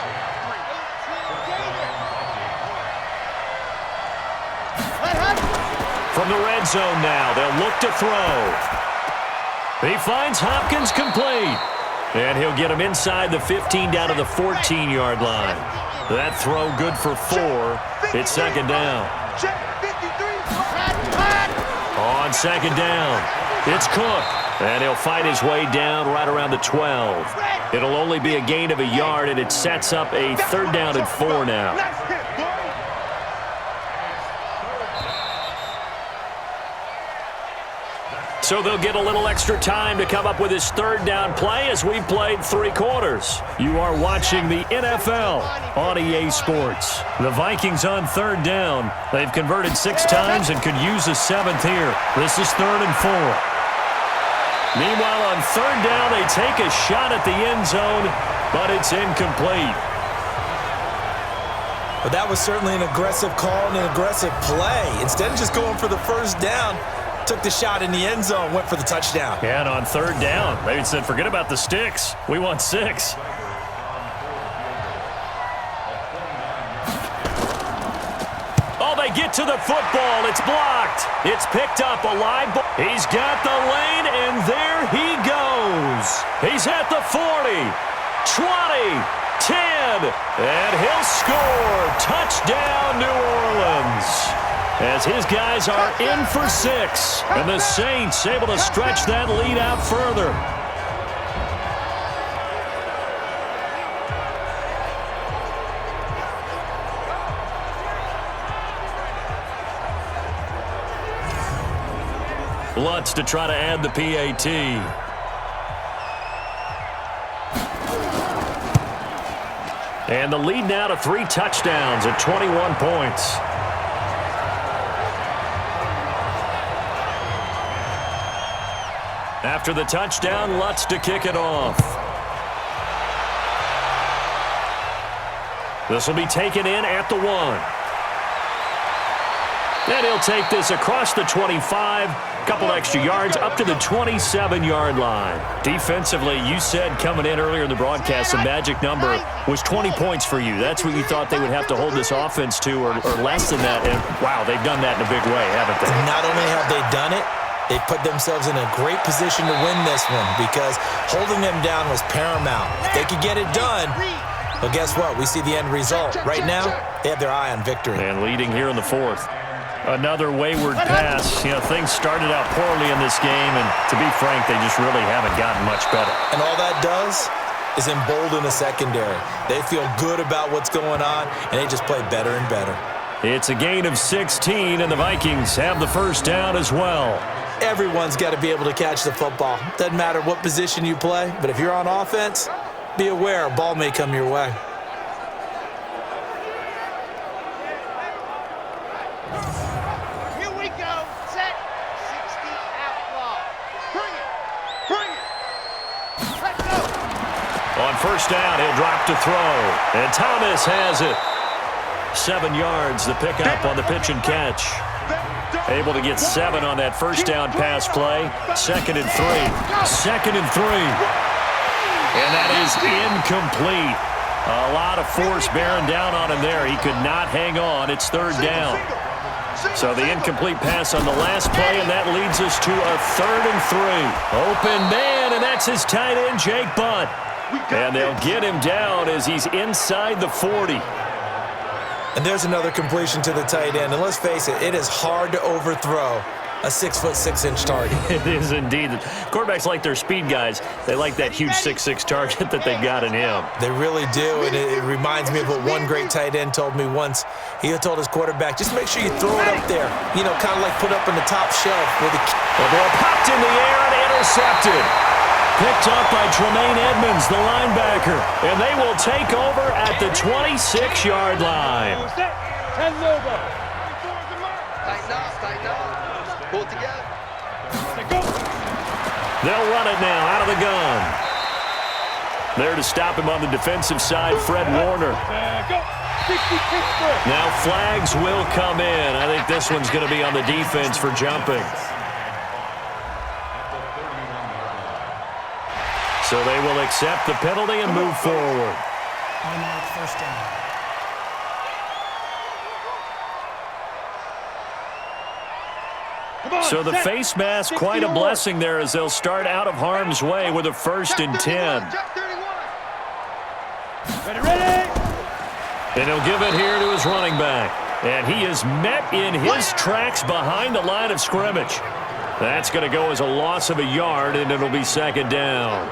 From the red zone now, they'll look to throw. He finds Hopkins complete. And he'll get him inside the 15 down to the 14-yard line. That throw good for 4. It's second down. On second down, it's Cook. And he'll fight his way down right around the 12. It'll only be a gain of a yard, and it sets up a third down and 4 now. So they'll get a little extra time to come up with his third down play as we've played 3 quarters. You are watching the NFL on EA Sports. The Vikings on third down. They've converted 6 times and could use a 7th here. This is third and 4. Meanwhile, on third down, they take a shot at the end zone, but it's incomplete. But that was certainly an aggressive call and an aggressive play. Instead of just going for the first down, took the shot in the end zone, went for the touchdown. Yeah, and on third down, they said, forget about the sticks. We want 6. Oh, they get to the football. It's blocked. It's picked up a live ball. He's got the lane, and there he goes. He's at the 40, 20, 10, and he'll score. Touchdown, New Orleans. as his guys are in for 6. And the Saints able to stretch that lead out further. Lutz to try to add the PAT. And the lead now to 3 touchdowns at 21 points. After the touchdown, Lutz to kick it off. This will be taken in at the 1. And he'll take this across the 25, couple extra yards, up to the 27-yard line. Defensively, you said coming in earlier in the broadcast, the magic number was 20 points for you. That's what you thought they would have to hold this offense to, or less than that. And, wow, they've done that in a big way, haven't they? Not only have they done it, they put themselves in a great position to win this one because holding them down was paramount. If they could get it done, well, guess what? We see the end result. Right now, they have their eye on victory. And leading here in the 4th. Another wayward pass. You know, things started out poorly in this game, and to be frank, they just really haven't gotten much better. And all that does is embolden the secondary. They feel good about what's going on, and they just play better and better. It's a gain of 16, and the Vikings have the first down as well. Everyone's got to be able to catch the football. Doesn't matter what position you play, but if you're on offense, be aware a ball may come your way. On first down, he'll drop to throw. And Thomas has it. 7 yards, the pickup on the pitch and catch. Able to get 7 on that first down pass play. 2nd and 3. 2nd and 3. And that is incomplete. A lot of force bearing down on him there. He could not hang on. It's 3rd down. So the incomplete pass on the last play, and that leads us to a 3rd and 3. Open man, and that's his tight end, Jake Butt. And they'll get him down as he's inside the 40. And there's another completion to the tight end. And let's face it, it is hard to overthrow a 6'6" target. It is indeed. Quarterbacks like their speed guys. They like that huge 6'6" target that they've got in him. They really do, and it reminds me of what one great tight end told me once. He told his quarterback, just make sure you throw it up there. You know, kind of like put up in the top shelf. Where the ball popped in the air and intercepted. Picked up by Tremaine Edmonds, the linebacker. And they will take over at the 26-yard line. Tighten up. Pull it together. They'll run it now out of the gun. There to stop him on the defensive side, Fred Warner. Now flags will come in. I think this one's going to be on the defense for jumping. So they will accept the penalty and move forward. Automatic first down. So the face mask, quite a blessing there as they'll start out of harm's way with a 1st and 10. Ready. And he'll give it here to his running back. And he is met in his tracks behind the line of scrimmage. That's going to go as a loss of a yard, and it'll be 2nd down.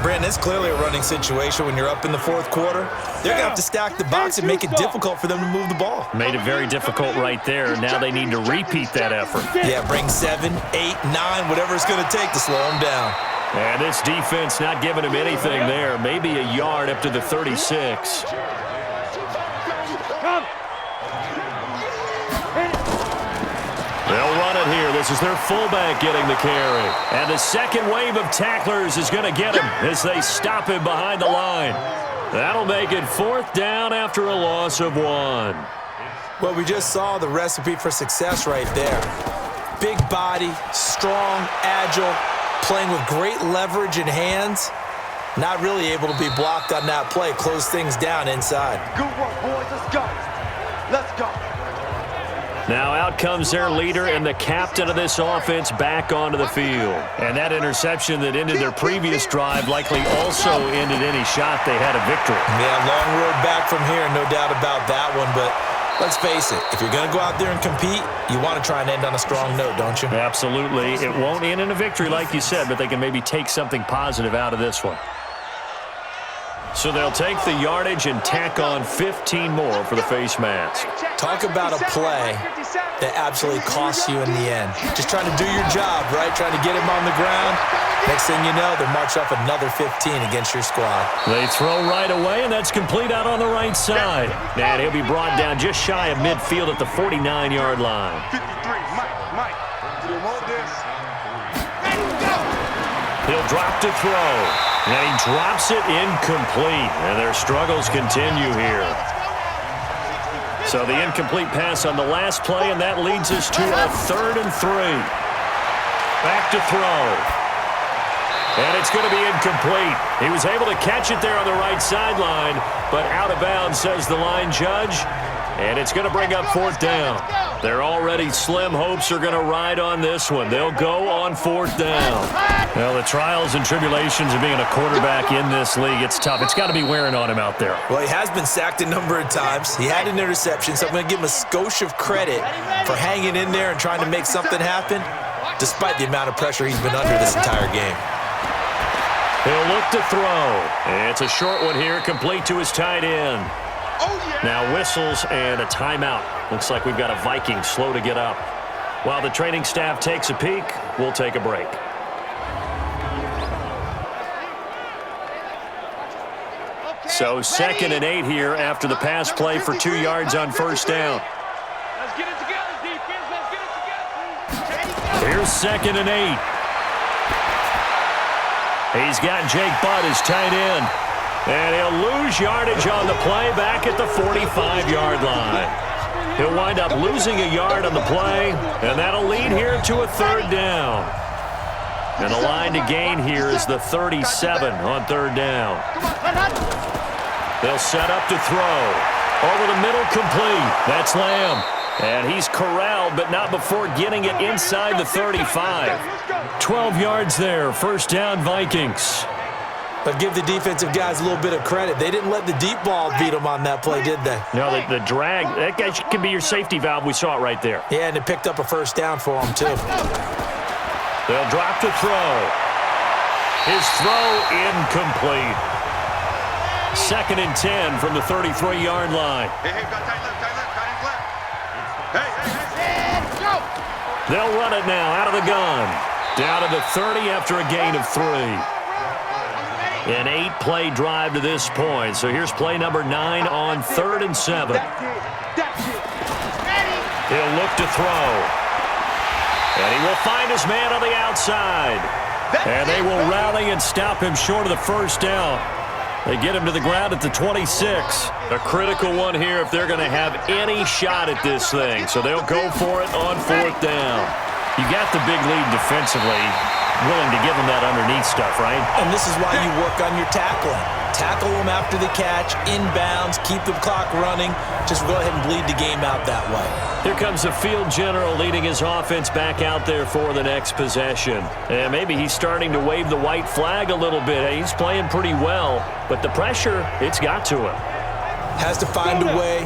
Brandon, it's clearly a running situation when you're up in the 4th quarter. They're going to have to stack the box and make it difficult for them to move the ball. Made it very difficult right there. Now they need to repeat that effort. Yeah, bring 7, 8, 9, whatever it's going to take to slow them down. And this defense not giving him anything there. Maybe a yard up to the 36. They'll run it here. This is their fullback getting the carry. And the second wave of tacklers is going to get him as they stop him behind the line. That'll make it 4th down after a loss of 1. Well, we just saw the recipe for success right there. Big body, strong, agile, playing with great leverage in hands. Not really able to be blocked on that play. Close things down inside. Good work, boys. Let's go. Let's go. Now out comes their leader and the captain of this offense back onto the field. And that interception that ended their previous drive likely also ended any shot they had a victory. Yeah, long road back from here, no doubt about that one. But Let's face it, if you're going to go out there and compete, you want to try and end on a strong note, don't you? Absolutely. It won't end in a victory like you said, but they can maybe take something positive out of this one. So they'll take the yardage and tack on 15 more for the face mask. Talk about a play that absolutely costs you in the end. Just trying to do your job, right? Trying to get him on the ground. Next thing you know, they'll march off another 15 against your squad. They throw right away, and that's complete out on the right side. And he'll be brought down just shy of midfield at the 49-yard line. 53, Mike, do you want this? He'll drop to throw, and he drops it incomplete, and their struggles continue here. So the incomplete pass on the last play, and that leads us to a 3rd and 3. Back to throw. And it's going to be incomplete. He was able to catch it there on the right sideline, but out of bounds, says the line judge. And it's going to bring up 4th down. Their already slim hopes are going to ride on this one. They'll go on 4th down. Well, the trials and tribulations of being a quarterback in this league, it's tough. It's got to be wearing on him out there. Well, he has been sacked a number of times. He had an interception, so I'm going to give him a skosh of credit for hanging in there and trying to make something happen, despite the amount of pressure he's been under this entire game. He'll look to throw. And it's a short one here, complete to his tight end. Now whistles and a timeout. Looks like we've got a Vikings slow to get up. While the training staff takes a peek, we'll take a break. So 2nd and 8 here after the pass play for 2 yards on 1st down. Let's get it together, defense. Let's get it together. Here's 2nd and 8. He's got Jake Butt as tight end. And he'll lose yardage on the play back at the 45-yard line. He'll wind up losing a yard on the play, and that'll lead here to a 3rd down. And the line to gain here is the 37 on 3rd down. They'll set up to throw. Over the middle, complete. That's Lamb. And he's corralled, but not before getting it inside the 35. 12 yards there. 1st down, Vikings. But give the defensive guys a little bit of credit. They didn't let the deep ball beat them on that play, did they? No, the drag, that guy can be your safety valve. We saw it right there. Yeah, and it picked up a 1st down for them, too. They'll drop to throw. His throw incomplete. 2nd and 10 from the 33-yard line. They'll run it now out of the gun. Down to the 30 after a gain of 3. An 8-play drive to this point. So here's play number 9 on 3rd and 7. He'll look to throw. And he will find his man on the outside. And they will rally and stop him short of the 1st down. They get him to the ground at the 26. A critical one here if they're going to have any shot at this thing. So they'll go for it on 4th down. You got the big lead defensively, willing to give them that underneath stuff, right? And this is why you work on your tackling. Tackle them after the catch, inbounds, keep the clock running. Just go ahead and bleed the game out that way. Here comes the field general leading his offense back out there for the next possession. And maybe he's starting to wave the white flag a little bit. He's playing pretty well, but the pressure, it's got to him. Has to find a way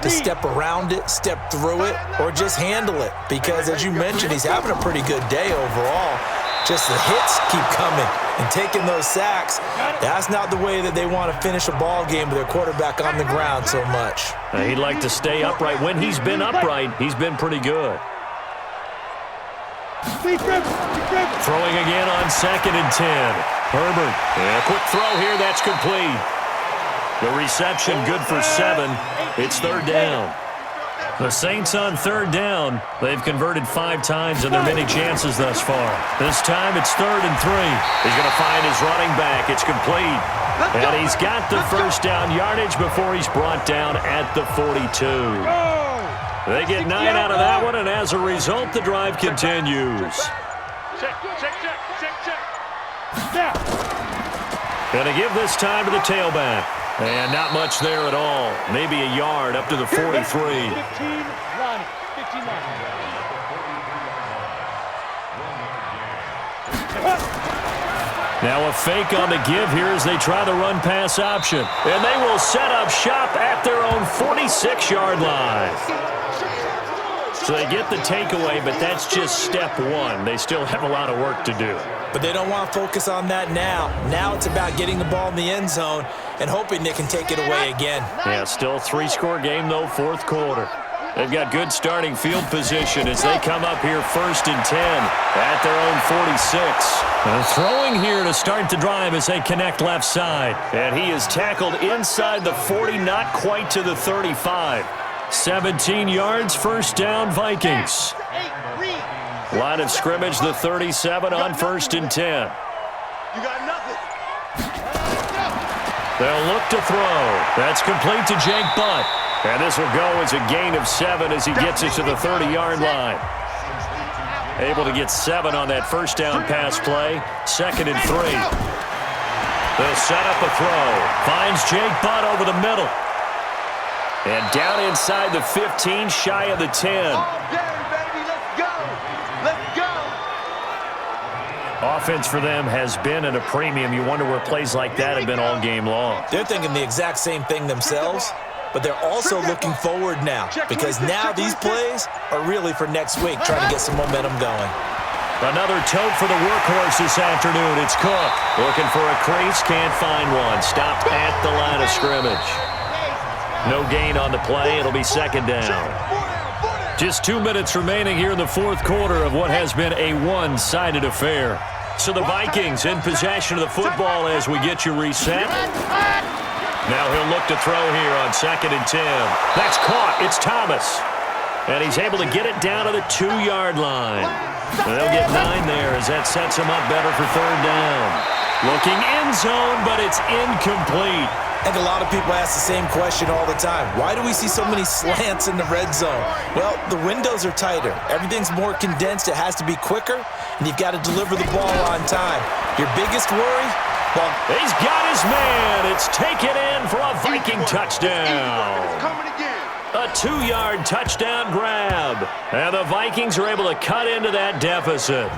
to step around it, step through it, or just handle it. Because as you mentioned, he's having a pretty good day overall. Just the hits keep coming and taking those sacks. That's not the way that they want to finish a ball game with their quarterback on the ground so much. He'd like to stay upright. When he's been upright, he's been pretty good. Throwing again on 2nd and 10. Herbert. And a quick throw here. That's complete. The reception good for 7. It's 3rd down. The Saints on 3rd down. They've converted 5 times in their many chances thus far. This time it's 3rd and 3. He's going to find his running back. It's complete. And he's got the 1st down yardage before he's brought down at the 42. They get 9 out of that one, and as a result, the drive continues. Going to give this time to the tailback. And not much there at all. Maybe a yard up to the 43. 15 line. 15 line. Now a fake on the give here as they try the run-pass option. And they will set up shop at their own 46-yard line. So they get the takeaway, but that's just step one. They still have a lot of work to do. But they don't want to focus on that now. Now it's about getting the ball in the end zone and hoping they can take it away again. Yeah, still a 3-score game, though, fourth quarter. They've got good starting field position as they come up here 1st and 10 at their own 46. And throwing here to start the drive as they connect left side. And he is tackled inside the 40, not quite to the 35. 17 yards, first down, Vikings. Line of scrimmage, the 37 on 1st and 10. You got nothing. They'll look to throw. That's complete to Jake Butt. And this will go as a gain of 7 as he gets it to the 30-yard line. Able to get 7 on that first down pass play. 2nd and 3. They'll set up a throw. Finds Jake Butt over the middle. And down inside the 15, shy of the 10. Offense for them has been at a premium. You wonder where plays like that have been all game long. They're thinking the exact same thing themselves, but they're also looking forward now because now these plays are really for next week, trying to get some momentum going. Another tote for the workhorse this afternoon. It's Cook. Looking for a crease, can't find one. Stopped at the line of scrimmage. No gain on the play. It'll be 2nd down. Just 2 minutes remaining here in the fourth quarter of what has been a one-sided affair. So the Vikings in possession of the football as we get you reset. Now he'll look to throw here on 2nd and 10. That's caught. It's Thomas. And he's able to get it down to the 2-yard line. And they'll get 9 there as that sets him up better for 3rd down. Looking end zone, but it's incomplete. And a lot of people ask the same question all the time. Why do we see so many slants in the red zone? Well, the windows are tighter. Everything's more condensed. It has to be quicker, and you've got to deliver the ball on time. Your biggest worry? Well, he's got his man. It's taken in for a Viking touchdown. A 2-yard touchdown grab. And the Vikings are able to cut into that deficit.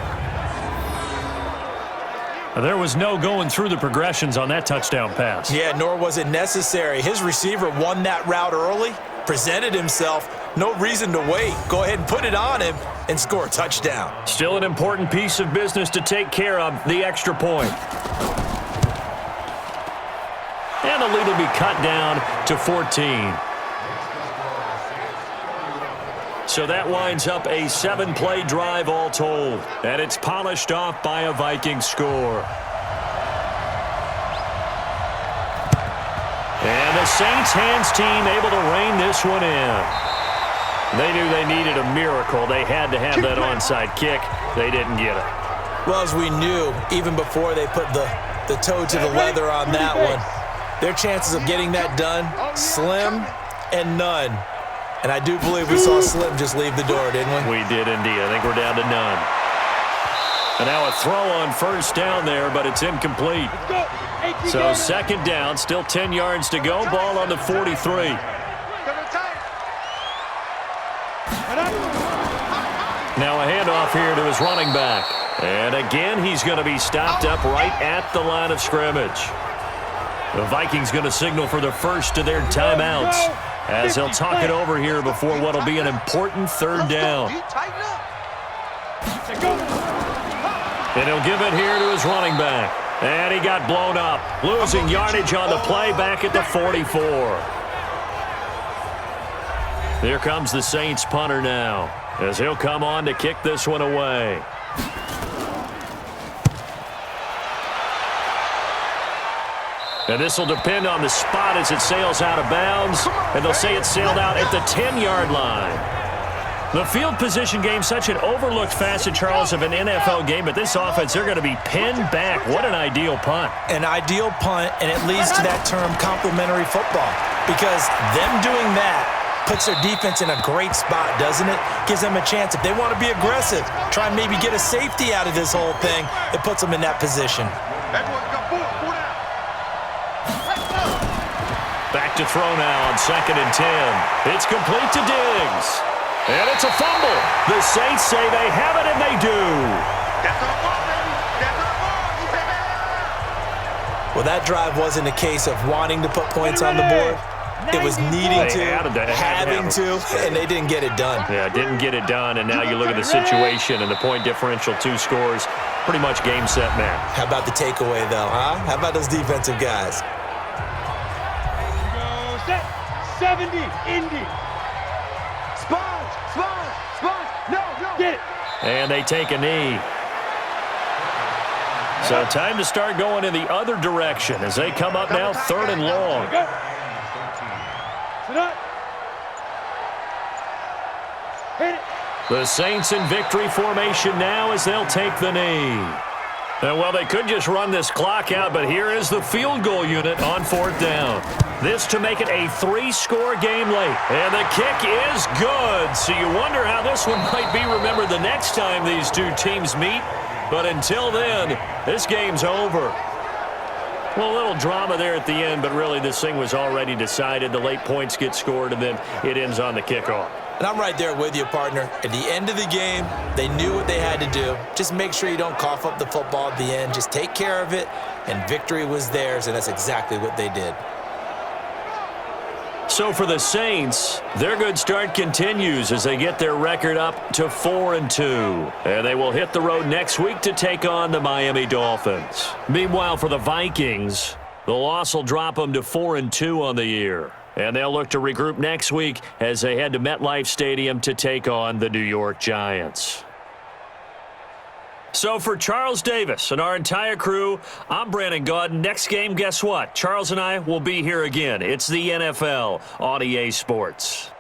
There was no going through the progressions on that touchdown pass. Yeah, nor was it necessary. His receiver won that route early, presented himself. No reason to wait. Go ahead and put it on him and score a touchdown. Still an important piece of business to take care of, the extra point. And the lead will be cut down to 14. So that winds up a 7-play drive all told. And it's polished off by a Viking score. And the Saints hands team able to rein this one in. They knew they needed a miracle. They had to have that onside kick. They didn't get it. Well, as we knew, even before they put the toe to the leather on that one, their chances of getting that done, slim and none. And I do believe we saw Slim just leave the door, didn't we? We did indeed. I think we're down to none. And now a throw on 1st down there, but it's incomplete. So 2nd down, still 10 yards to go. Ball on the 43. Now a handoff here to his running back. And again, he's going to be stopped up right at the line of scrimmage. The Vikings going to signal for the first of their timeouts as they'll talk it over here before what will be an important 3rd down. And he'll give it here to his running back. And he got blown up, losing yardage on the play back at the 44. Here comes the Saints punter now as he'll come on to kick this one away. And this will depend on the spot as it sails out of bounds. And they'll say it sailed out at the 10-yard line. The field position game, such an overlooked facet, Charles, of an NFL game. But this offense, they're going to be pinned back. What an ideal punt. An ideal punt, and it leads to that term complementary football. Because them doing that puts their defense in a great spot, doesn't it? Gives them a chance. If they want to be aggressive, try and maybe get a safety out of this whole thing, it puts them in that position. Back to throw now on 2nd and 10. It's complete to Diggs. And it's a fumble. The Saints say they have it, and they do. Well, that drive wasn't a case of wanting to put points on the board. It was needing to, having to, and they didn't get it done. Yeah, didn't get it done, and now you look at the situation and the point differential, 2 scores, pretty much game, set, match. How about the takeaway, though, huh? How about those defensive guys? Go set. 70. Indy. Sponge. No. Get it. And they take a knee. So time to start going in the other direction as they come up now 3rd and long. Go. Sit up. Hit it. The Saints in victory formation now as they'll take the knee. And well, they could just run this clock out, but here is the field goal unit on 4th down. This to make it a 3-score game late. And the kick is good. So you wonder how this one might be remembered the next time these two teams meet. But until then, this game's over. Well, a little drama there at the end, but really this thing was already decided. The late points get scored, and then it ends on the kickoff. And I'm right there with you, partner. At the end of the game, they knew what they had to do. Just make sure you don't cough up the football at the end. Just take care of it, and victory was theirs, and that's exactly what they did. So for the Saints, their good start continues as they get their record up to 4-2. And they will hit the road next week to take on the Miami Dolphins. Meanwhile, for the Vikings, the loss will drop them to 4-2 on the year. And they'll look to regroup next week as they head to MetLife Stadium to take on the New York Giants. So for Charles Davis and our entire crew, I'm Brandon Gaudin. Next game, guess what? Charles and I will be here again. It's the NFL on EA Sports.